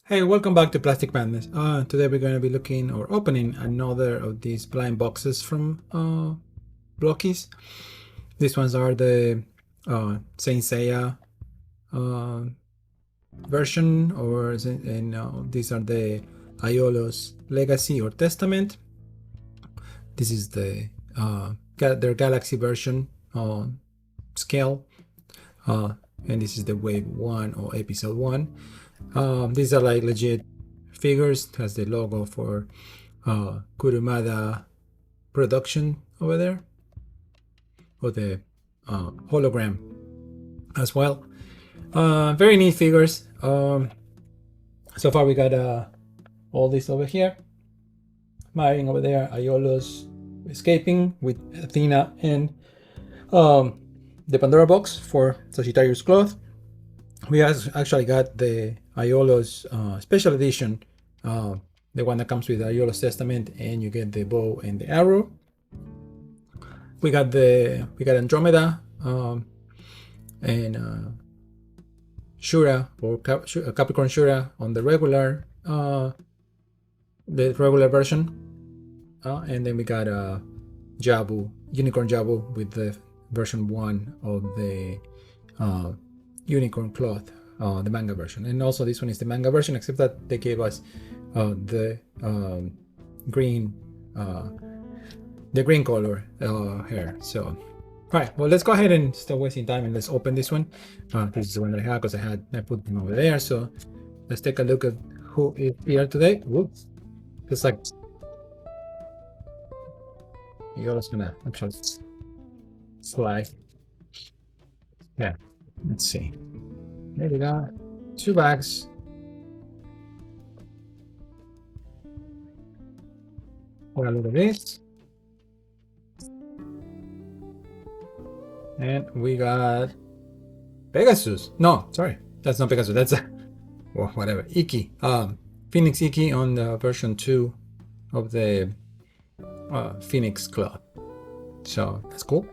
Hey, welcome back to Plastic Madness. Today we're going to be looking or opening another of these blind boxes from Blokees. These ones are the Saint Seiya version, and these are the Aiolos Legacy or Testament. This is the their Galaxy version scale, and this is the Wave 1 or Episode 1. These are like legit figures. It has the logo for Kurumada production over there, or the hologram as well. Very neat figures. So far we got all this over here. Marrying over there, Aiolos escaping with Athena and the Pandora box for Sagittarius cloth. We actually got the Aiolos special edition, the one that comes with the Aiolos Testament, and you get the bow and the arrow. We got Andromeda and Shura or Capricorn Shura on the regular version, and then we got Jabu, Unicorn Jabu, with the version 1 of the Unicorn cloth, the manga version. And also this one is the manga version, except that they gave us the green color hair. So all right, well, let's go ahead and stop wasting time and let's open this one. This is the one that I had because I put them over there. So let's take a look at who is here today. Whoops, it's like you're just gonna actually slide. Yeah, let's see. There we got 2 bags. We'll look at this. And we got Pegasus. No, sorry, that's not Pegasus. That's well, whatever. Ikki. Phoenix Ikki on the version 2 of the Phoenix cloth. So that's cool.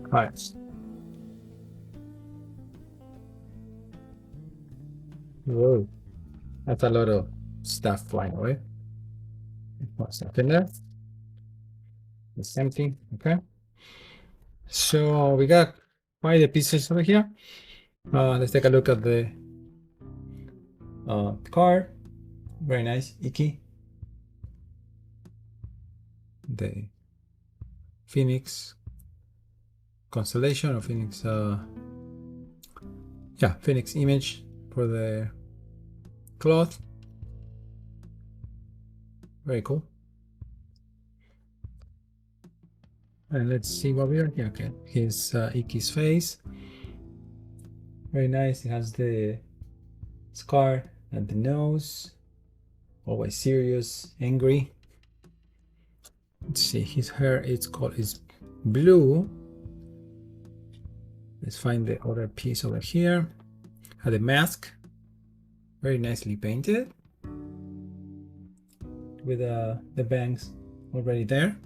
All right. Whoa, that's a lot of stuff flying away. What's stuff in there? It's empty. Okay. So we got quite the pieces over here. Let's take a look at the card. Very nice. Ikki. The Phoenix constellation or Phoenix Phoenix image for the cloth. Very cool. And let's see what we are here. Okay, his Ikki's face. Very nice. It has the scar and the nose. Always serious, angry. Let's see, his hair is blue. Let's find the other piece over here. Had a mask, very nicely painted, with the bangs already there.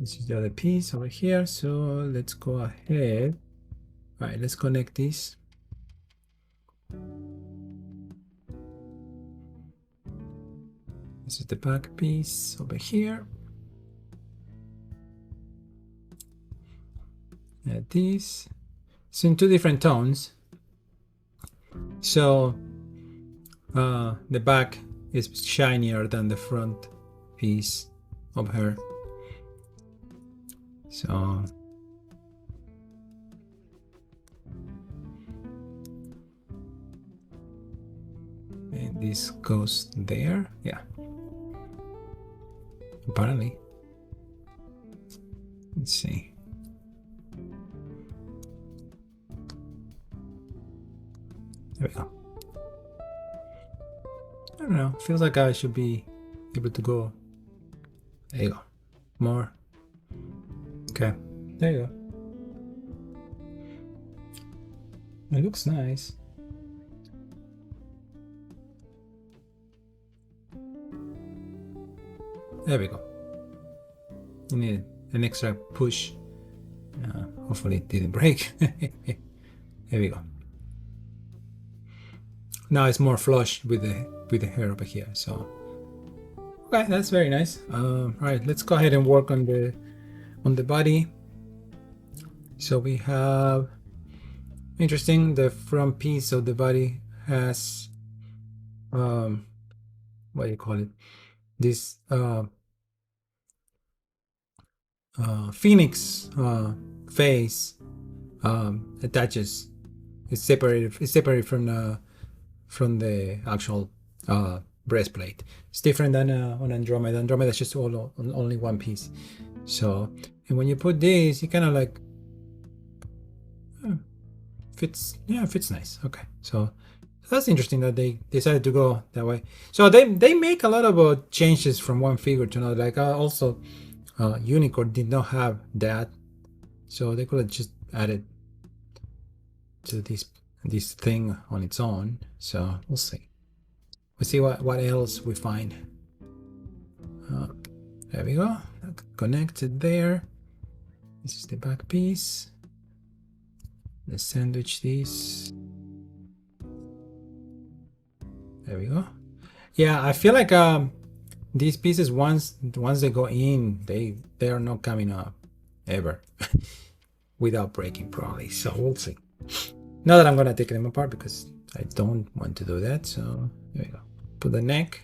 This is the other piece over here. So let's go ahead. All right, let's connect this. This is the back piece over here. And this. It's in 2 different tones. So the back is shinier than the front piece of her. So and this goes there. Yeah, apparently. Let's see. There we go. I don't know. Feels like I should be able to go. There you go. More. Okay. There you go. It looks nice. There we go. You need an extra push. Hopefully it didn't break. There we go. now it's more flush with the hair over here. So okay, that's very nice. All right, let's go ahead and work on the body. So we have, interesting, the front piece of the body has what do you call it, this phoenix face attaches. It's separated from the actual breastplate. It's different than on Andromeda. Andromeda is just only one piece. So, and when you put this, it kind of like fits. Yeah, it fits nice. Okay, so that's interesting that they decided to go that way. So they make a lot of changes from one figure to another. Like also, Unicorn did not have that, so they could have just added to this thing on its own. So we'll see. We'll see what else we find. There we go. Connected there. This is the back piece. Let's sandwich this. There we go. Yeah, I feel like these pieces, once they go in, they are not coming up ever without breaking, probably. So we'll see. Not that I'm gonna take them apart because I don't want to do that. So there we go. Put the neck,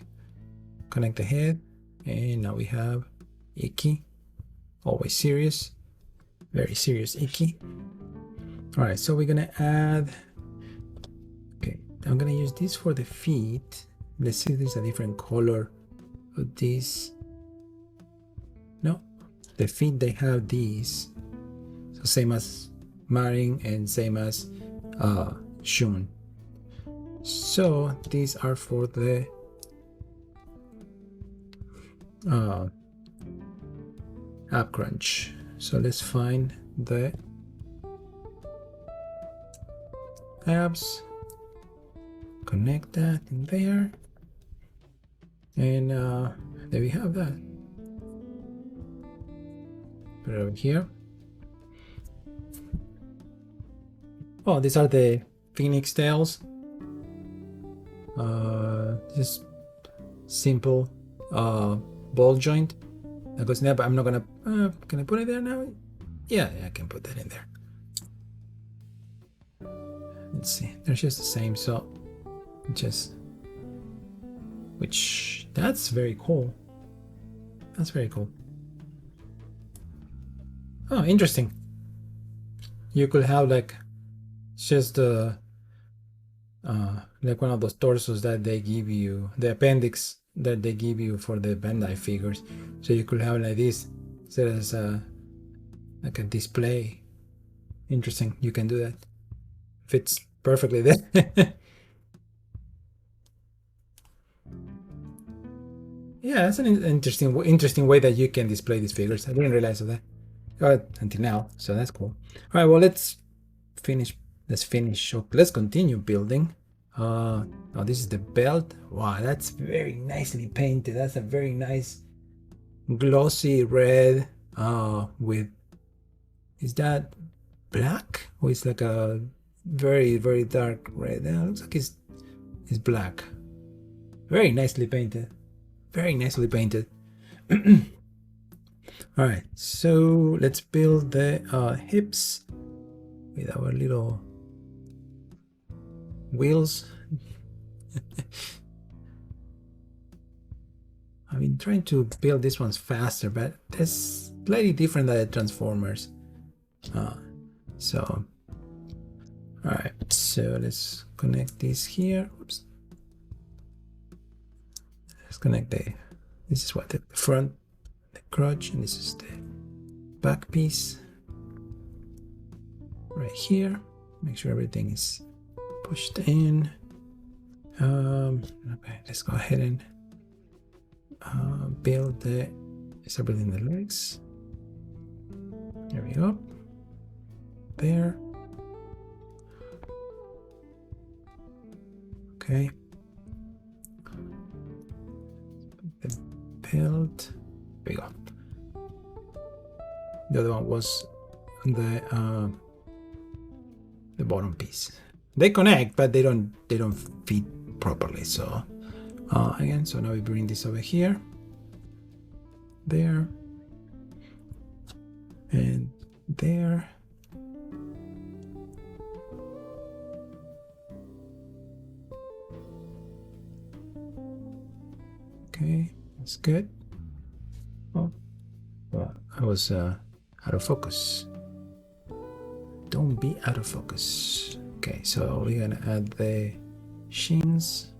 connect the head, and now we have Ikki. Always serious, very serious Ikki. All right, so we're gonna add. Okay, I'm gonna use this for the feet. Let's see if there's a different color of this. No, the feet, they have these. So same as Marin and same as Shun. So these are for the ab crunch. So let's find the abs, connect that in there, and there we have that. Put it over here. Oh, these are the Phoenix tails. Just simple ball joint that goes in there, but I'm not gonna. Can I put it there now? Yeah, I can put that in there. Let's see. They're just the same. So just, which that's very cool. That's very cool. Oh, interesting. You could have like just like one of those torsos that they give you, the appendix that they give you for the Bandai figures. So you could have like this, set as like a display. Interesting. You can do that. Fits perfectly there. Yeah, that's an interesting way that you can display these figures. I didn't realize of that until now, so that's cool. All right, well, let's finish up. Let's continue building. Oh, this is the belt. Wow, that's very nicely painted. That's a very nice glossy red with, is that black or it's like a very, very dark red? It looks like it's black. Very nicely painted. Very nicely painted. All right, so let's build the hips with our little wheels. I've been trying to build these ones faster, but that's slightly different than the Transformers. So, all right, so let's connect this here. Oops. Let's connect this is what the front, the crotch, and this is the back piece right here. Make sure everything is pushed in. Okay, let's go ahead and start building the legs. There we go. There. Okay. The belt. There we go. The other one was the bottom piece. They connect, but they don't fit properly. So again, so now we bring this over here, there, and there. Okay, that's good. Oh, well, I was out of focus. Don't be out of focus. Okay, so we're gonna add the shins.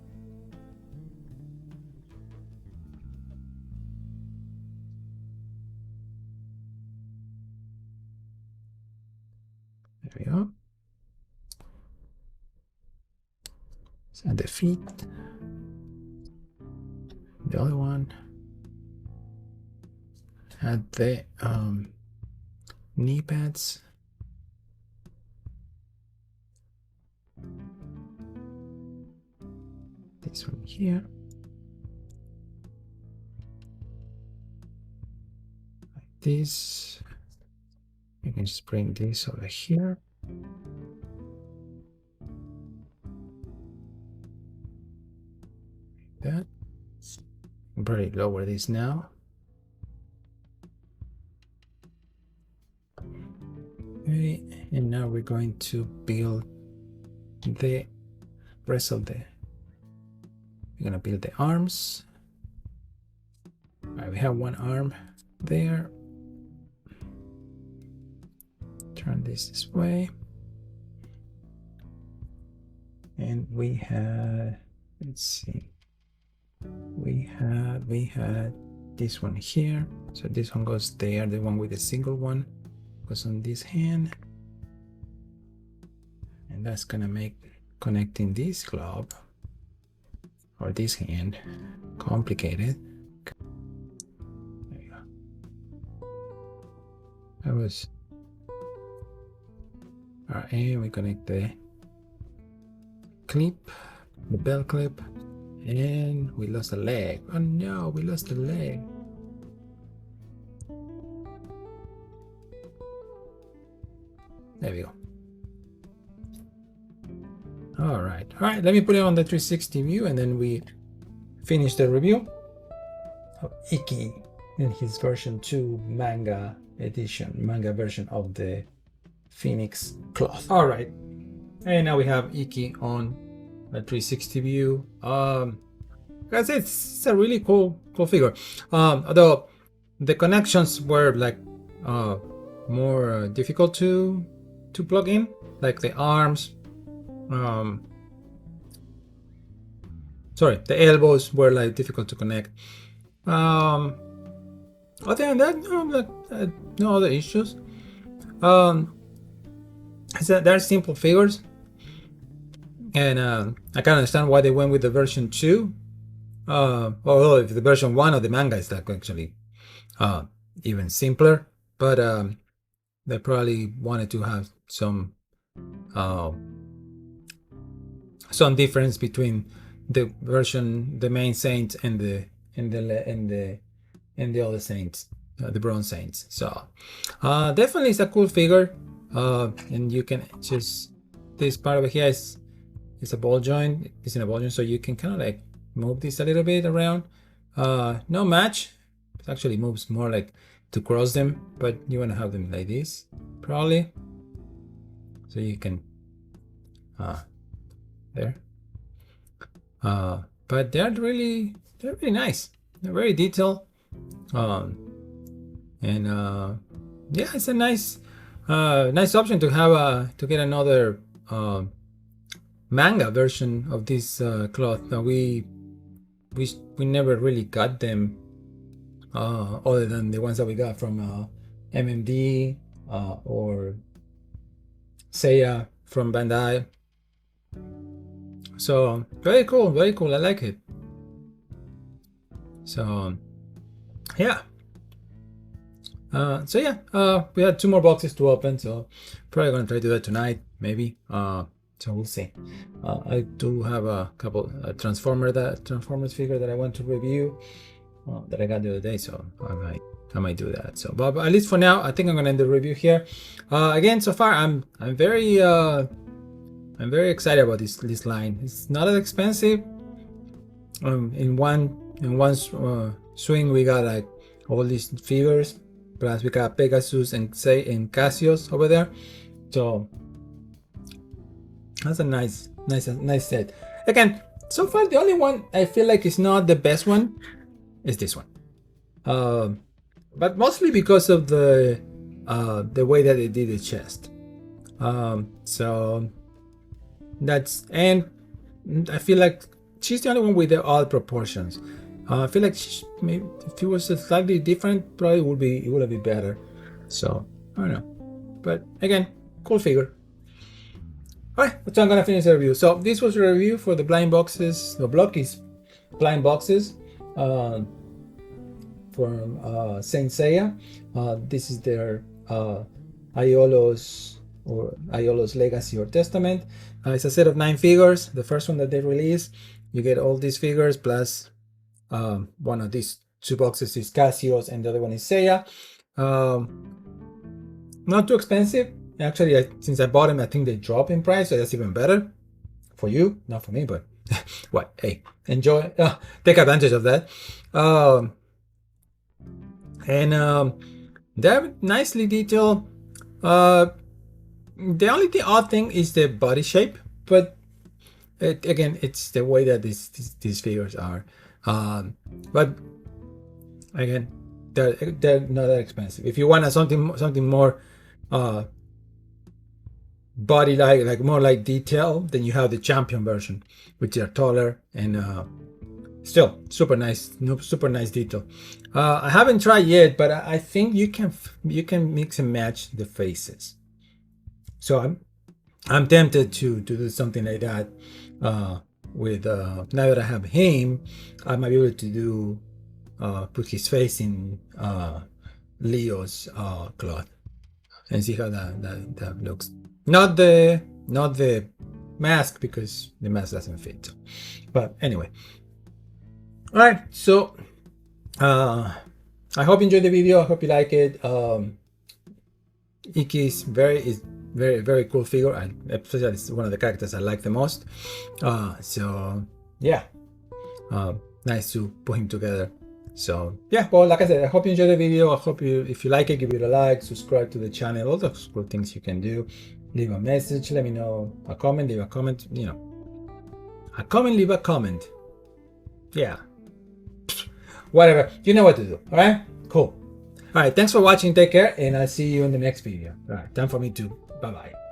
There we go. Let's add the feet. The other one. Add the knee pads. This one here. Like this. You can just bring this over here. Like that. I'm probably lower this now. Okay, and now we're going to build the rest of the. We're gonna build the arms. All right, we have one arm there. Turn this way, and we had. Let's see. We had this one here. So this one goes there. The one with the single one goes on this hand, and that's gonna make connecting this glove or this hand complicated. There you go. That was all right, and we connect the clip, the belt clip, and we lost a leg. Oh no, we lost a leg. There we go. All right, let me put it on the 360 view, and then we finish the review of Ikki in his version 2 manga version of the Phoenix cloth. All right, and now we have Ikki on a 360 view. Guys, it's a really cool figure. Although the connections were like more difficult to plug in, like the arms. Sorry, the elbows were like difficult to connect. Other than that, no other issues. They're simple figures, and I can understand why they went with the version 2. Although if the version 1 of the manga is like actually even simpler, but they probably wanted to have some difference between the version, the main saint, and the other saints, the Bronze Saints. So definitely it's a cool figure, and you can just, this part over here is a ball joint. It's in a ball joint, so you can kind of like move this a little bit around. No match. It actually moves more like to cross them, but you want to have them like this probably, so you can there. But they're really nice. They're very detailed, and yeah, it's a nice option to have to get another manga version of this cloth. Now we never really got them, other than the ones that we got from MMD or Seiya from Bandai. So very cool. I like it. So yeah. We had 2 more boxes to open, so probably gonna try to do that tonight, maybe. So we'll see. I do have a couple Transformers figure that I want to review that I got the other day, so I might do that. So, but at least for now, I think I'm gonna end the review here. Again, so far I'm very I'm very excited about this line. It's not as expensive. In one swing we got like all these figures, plus we got Pegasus and Cassius over there. So that's a nice set. Again, so far the only one I feel like is not the best one is this one. But mostly because of the way that they did the chest. So that's, and I feel like she's the only one with the odd proportions. I feel like maybe if it was slightly different, probably it would have been better. So I don't know, but again, cool figure. Alright, so I'm gonna finish the review. So this was a review for the blind boxes, the Blokees blind boxes from Saint Seiya. This is their Aiolos Legacy or Testament. It's a set of 9 figures. The first one that they released, you get all these figures plus one of these 2 boxes is Cassius and the other one is Seiya. Not too expensive. Actually, since I bought them, I think they drop in price, so that's even better for you, not for me, but what? Hey, enjoy, take advantage of that. They're nicely detailed. The only odd thing is the body shape, but again, it's the way that these figures are. But again, they're not that expensive. If you want something more body like more like detail, then you have the champion version, which are taller and still super nice detail. I haven't tried yet, but I think you can mix and match the faces. So I'm tempted to do something like that with now that I have him, I might be able to do put his face in Leo's cloth and see how that looks. Not the mask, because the mask doesn't fit. But anyway, all right. So I hope you enjoyed the video. I hope you like it. Ikki is very cool figure, and especially it's one of the characters I like the most. So yeah, nice to put him together. So yeah, well, like I said, I hope you enjoyed the video. I hope if you like it, give it a like, subscribe to the channel, all those cool things you can do. Leave a message, let me know, a comment, leave a comment, leave a comment. Yeah, whatever, you know what to do. All right, cool. All right, thanks for watching, take care, and I'll see you in the next video. All right, time for me to bye-bye.